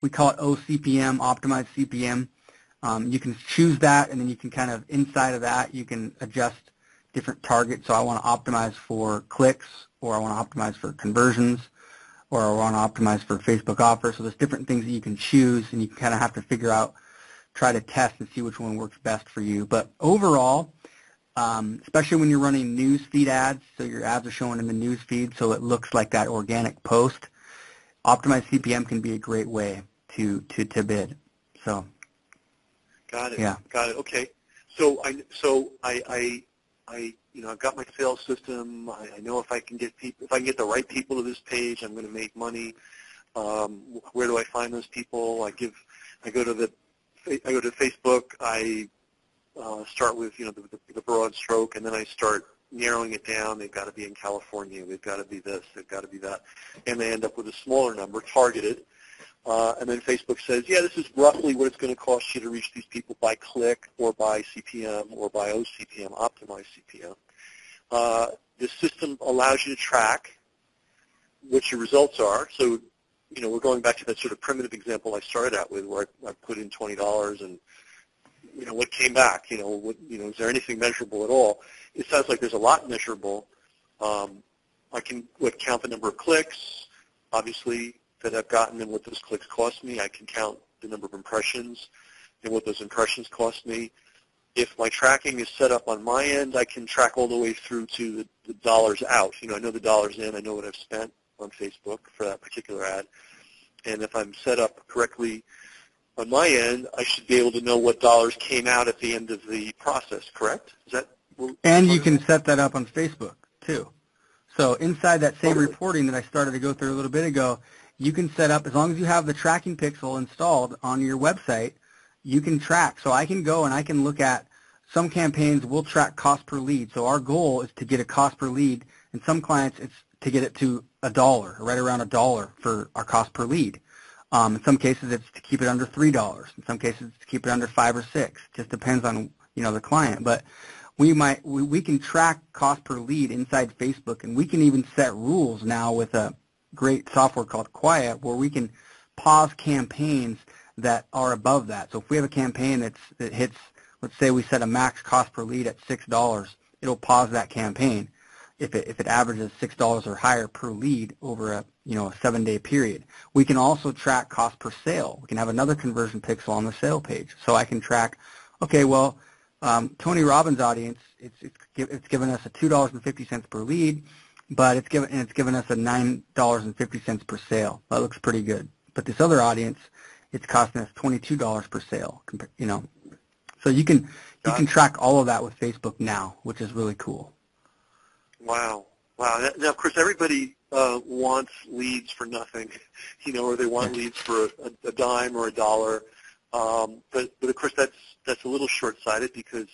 We call it OCPM, optimized CPM. You can choose that, and then you can kind of, inside of that, you can adjust different targets. So I want to optimize for clicks, or I want to optimize for conversions, or I want to optimize for Facebook offers. So there's different things that you can choose, and you kind of have to figure out, try to test and see which one works best for you. But overall, especially when you're running news feed ads, so your ads are showing in the news feed so it looks like that organic post, optimized CPM can be a great way to bid. So, got it. Yeah. Got it. Okay. So I've got my sales system. I know if I can get the right people to this page, I'm going to make money. Where do I find those people? I go to Facebook. I start with the broad stroke, and then I start narrowing it down. They've got to be in California. They've got to be this. They've got to be that, and they end up with a smaller number targeted. And then Facebook says, yeah, this is roughly what it's going to cost you to reach these people by click or by CPM or by OCPM, optimized CPM. The system allows you to track what your results are. So, we're going back to that sort of primitive example I started out with, where I put in $20 and, what came back? Is there anything measurable at all? It sounds like there's a lot measurable. I can count the number of clicks, obviously, that I've gotten and what those clicks cost me. I can count the number of impressions and what those impressions cost me. If my tracking is set up on my end, I can track all the way through to the dollars out. I know the dollars in. I know what I've spent on Facebook for that particular ad. And if I'm set up correctly on my end, I should be able to know what dollars came out at the end of the process, correct? Is that? And you can set that up on Facebook, too. So inside that same reporting that I started to go through a little bit ago, you can set up, as long as you have the tracking pixel installed on your website, you can track. So I can go and I can look at some campaigns will track cost per lead. So our goal is to get a cost per lead, and some clients it's to get it to $1, right around $1 for our cost per lead. In some cases it's to keep it under $3. In some cases it's to keep it under $5 or $6. Just depends on the client. But we can track cost per lead inside Facebook, and we can even set rules now with a great software called Quiet, where we can pause campaigns that are above that. So if we have a campaign that hits, let's say we set a max cost per lead at $6, it'll pause that campaign if it averages $6 or higher per lead over a 7-day period. We can also track cost per sale. We can have another conversion pixel on the sale page, so I can track. Okay, well, Tony Robbins' audience, it's given us a $2.50 per lead, but it's given us a $9.50 per sale. That looks pretty good. But this other audience, it's costing us $22 per sale. So you can track all of that with Facebook now, which is really cool. Wow. Now, of course, everybody wants leads for nothing, or they want leads for a dime or $1. But of course, that's a little short-sighted, because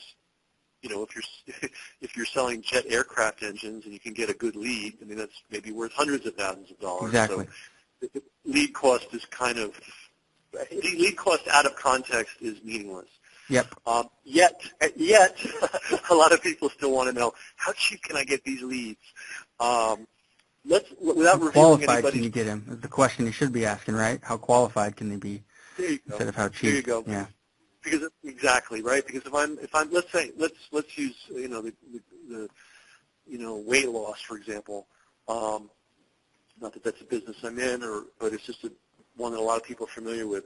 if you're selling jet aircraft engines and you can get a good lead, I mean, that's maybe worth hundreds of thousands of dollars. Exactly. So the lead cost is lead cost out of context is meaningless. Yep. Yet, a lot of people still want to know, how cheap can I get these leads? Without revealing qualified can you get them? Is the question you should be asking, right? How qualified can they be? There you go. Instead of how cheap. There you go. Yeah. Because exactly, right? Because if I'm let's use the weight loss, for example. Not that that's a business I'm in, but it's just one that a lot of people are familiar with.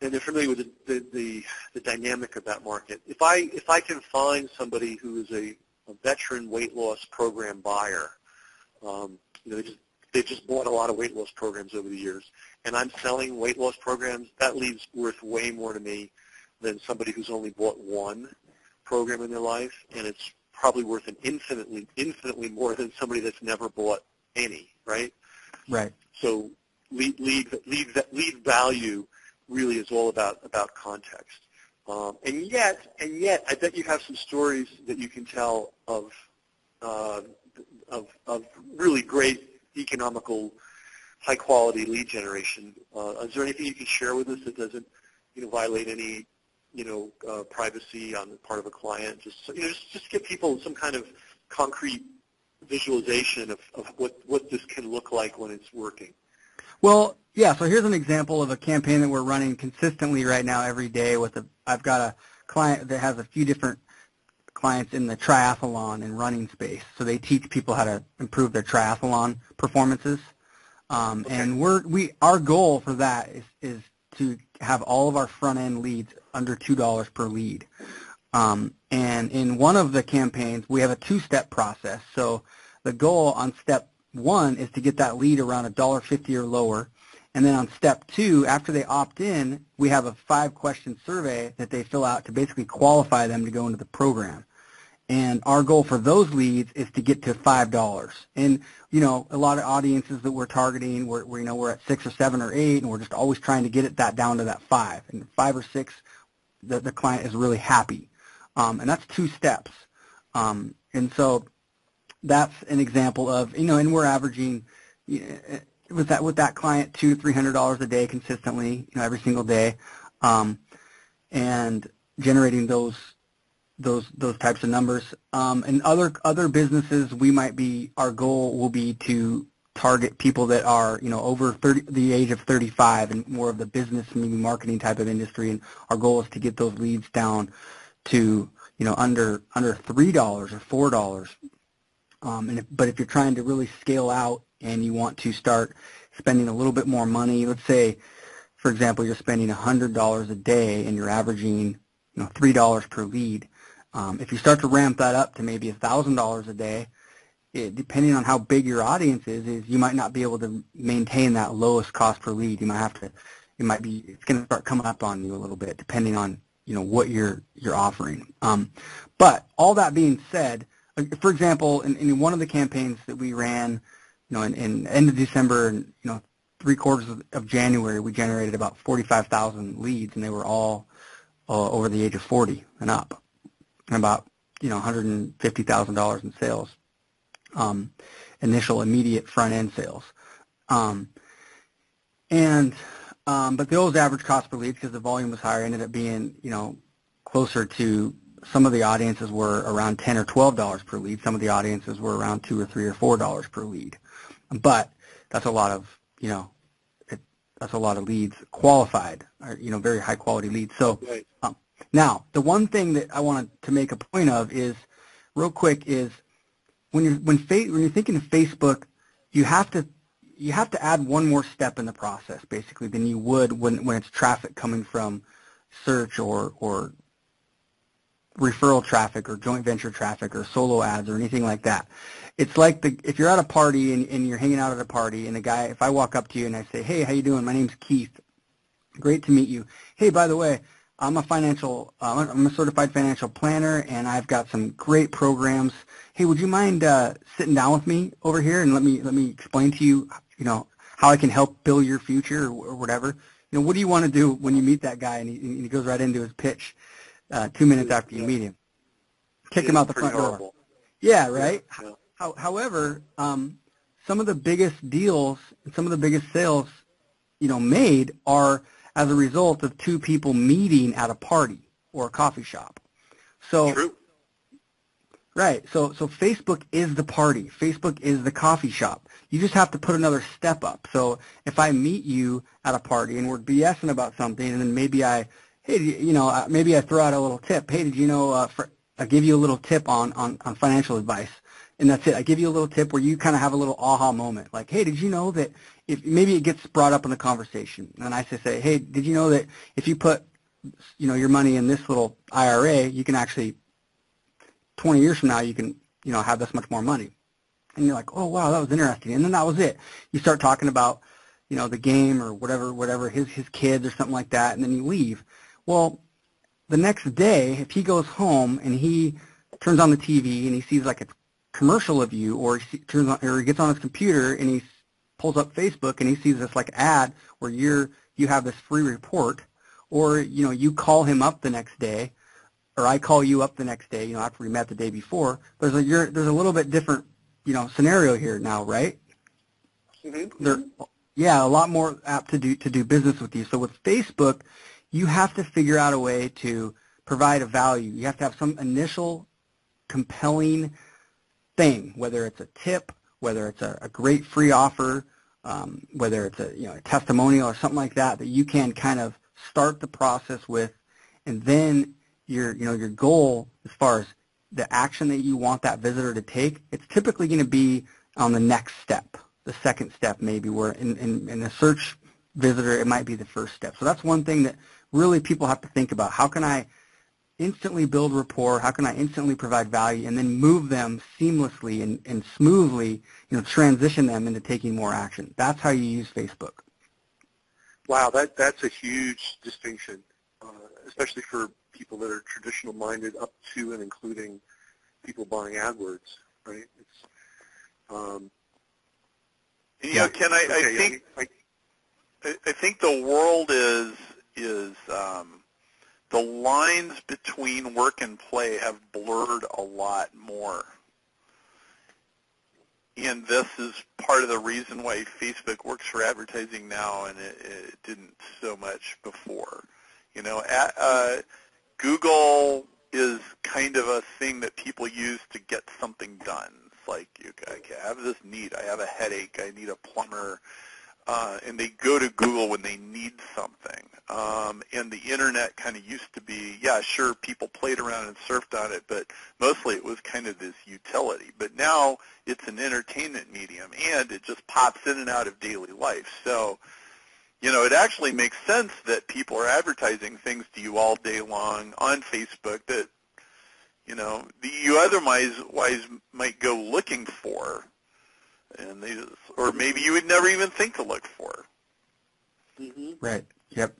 And they're familiar with the dynamic of that market. If I can find somebody who is a veteran weight loss program buyer, they've just bought a lot of weight loss programs over the years, and I'm selling weight loss programs, that leaves worth way more to me than somebody who's only bought one program in their life, and it's probably worth an infinitely more than somebody that's never bought any, right? Right. So lead value really is all about context. And yet, I bet you have some stories that you can tell of really great economical, high-quality lead generation. Is there anything you can share with us that doesn't, violate any, privacy on the part of a client? Just give people some kind of concrete visualization of what this can look like when it's working. Well, yeah, so here's an example of a campaign that we're running consistently right now every day I've got a client that has a few different clients in the triathlon and running space. So they teach people how to improve their triathlon performances. Okay. And our goal for that is to have all of our front end leads under $2 per lead. And in one of the campaigns, we have a two-step process. So the goal on step one is to get that lead around $1.50 or lower. And then on step two, after they opt in, we have a 5-question survey that they fill out to basically qualify them to go into the program. And our goal for those leads is to get to $5. And, you know, a lot of audiences that we're targeting, we're at 6 or 7 or 8, and we're just always trying to get that down to that 5. And 5 or 6, the client is really happy. And that's 2 steps. And so that's an example of, you know, and we're averaging with that client $200-300 a day consistently, you know, every single day, and generating those types of numbers. And other businesses, our goal will be to target people that are, you know, over the age of 35 and more of the business, maybe marketing type of industry. And our goal is to get those leads down to, you know, under $3 or $4. But if you're trying to really scale out and you want to start spending a little bit more money, let's say, for example, you're spending $100 a day and you're averaging, you know, $3 per lead. If you start to ramp that up to maybe $1,000 a day, depending on how big your audience is you might not be able to maintain that lowest cost per lead. You might have to, it's going to start coming up on you a little bit, depending on, you know, what you're offering. But all that being said, for example, in one of the campaigns that we ran, you know, in end of December and, you know, 3/4 of January, we generated about 45,000 leads, and they were all over the age of 40 and up, and about, you know, $150,000 in sales, initial immediate front end sales. But those average cost per lead, because the volume was higher, ended up being, you know, closer to, some of the audiences were around $10 or $12 per lead. Some of the audiences were around $2 or $3 or $4 per lead. But that's a lot of, you know, that's a lot of leads qualified, or, you know, very high quality leads. So now the one thing that I wanted to make a point of is, real quick, is when you're thinking of Facebook, you have to add one more step in the process, basically, than you would when it's traffic coming from search or referral traffic or joint venture traffic or solo ads or anything like that. It's like if you're at a party and you're hanging out at a party, and if I walk up to you and I say, hey, how you doing? My name's Keith. Great to meet you. Hey, by the way, I'm a certified financial planner, and I've got some great programs. Hey, would you mind sitting down with me over here and let me explain to you, you know, how I can help build your future or whatever? You know, what do you want to do when you meet that guy and he goes right into his pitch 2 minutes after you meet him? Kick him out the front door. Yeah, right? Yeah. However, some of the biggest deals and some of the biggest sales, you know, made are as a result of 2 people meeting at a party or a coffee shop. So, true. Right. So Facebook is the party. Facebook is the coffee shop. You just have to put another step up. So if I meet you at a party and we're BSing about something, and then maybe maybe I throw out a little tip. Hey, did you know? I give you a little tip on financial advice, and that's it. I give you a little tip where you kind of have a little aha moment, like, hey, did you know that if maybe it gets brought up in the conversation, and I say, hey, did you know that if you put, you know, your money in this little IRA, you can actually 20 years from now, you can, you know, have this much more money. And you're like, oh, wow, that was interesting. And then that was it. You start talking about, you know, the game or whatever, his kids or something like that, and then you leave. Well, the next day, if he goes home and he turns on the TV and he sees like a commercial of you, or he gets on his computer and he pulls up Facebook and he sees this like ad where you have this free report, or, you know, you call him up the next day, or I call you up the next day, you know, after we met the day before, there's a little bit different, you know, scenario here now, right? Mm-hmm. A lot more apt to do business with you. So with Facebook, you have to figure out a way to provide a value. You have to have some initial compelling thing, whether it's a tip, whether it's a great free offer, whether it's a testimonial or something like that you can kind of start the process with, and then your goal as far as the action that you want that visitor to take, it's typically going to be on the next step, the second step maybe, where in a search visitor it might be the first step. So that's one thing that really people have to think about. How can I instantly build rapport? How can I instantly provide value and then move them seamlessly and smoothly, transition them into taking more action? That's how you use Facebook. Wow, that's a huge distinction, especially for people that are traditional minded, up to and including people buying AdWords, right? Ken, I think the world is the lines between work and play have blurred a lot more. And this is part of the reason why Facebook works for advertising now, and it didn't so much before. Google is kind of a thing that people use to get something done. It's like, I have this need. I have a headache. I need a plumber. And they go to Google when they need something. And the Internet kind of used to be, sure, people played around and surfed on it, but mostly it was kind of this utility. But now it's an entertainment medium, and it just pops in and out of daily life. So, it actually makes sense that people are advertising things to you all day long on Facebook that, you otherwise might go looking for. And or maybe you would never even think to look for. Mm-hmm. Right. Yep.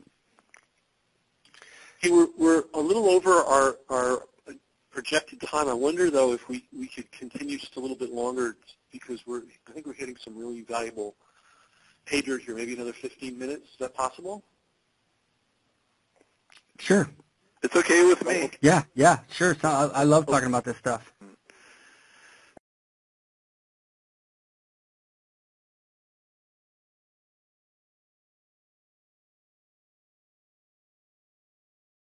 Hey, we're a little over our projected time. I wonder though if we could continue just a little bit longer, because I think we're hitting some really valuable pay dirt here. Maybe another 15 minutes. Is that possible? Sure. It's okay with me. Yeah, sure. So I love talking about this stuff.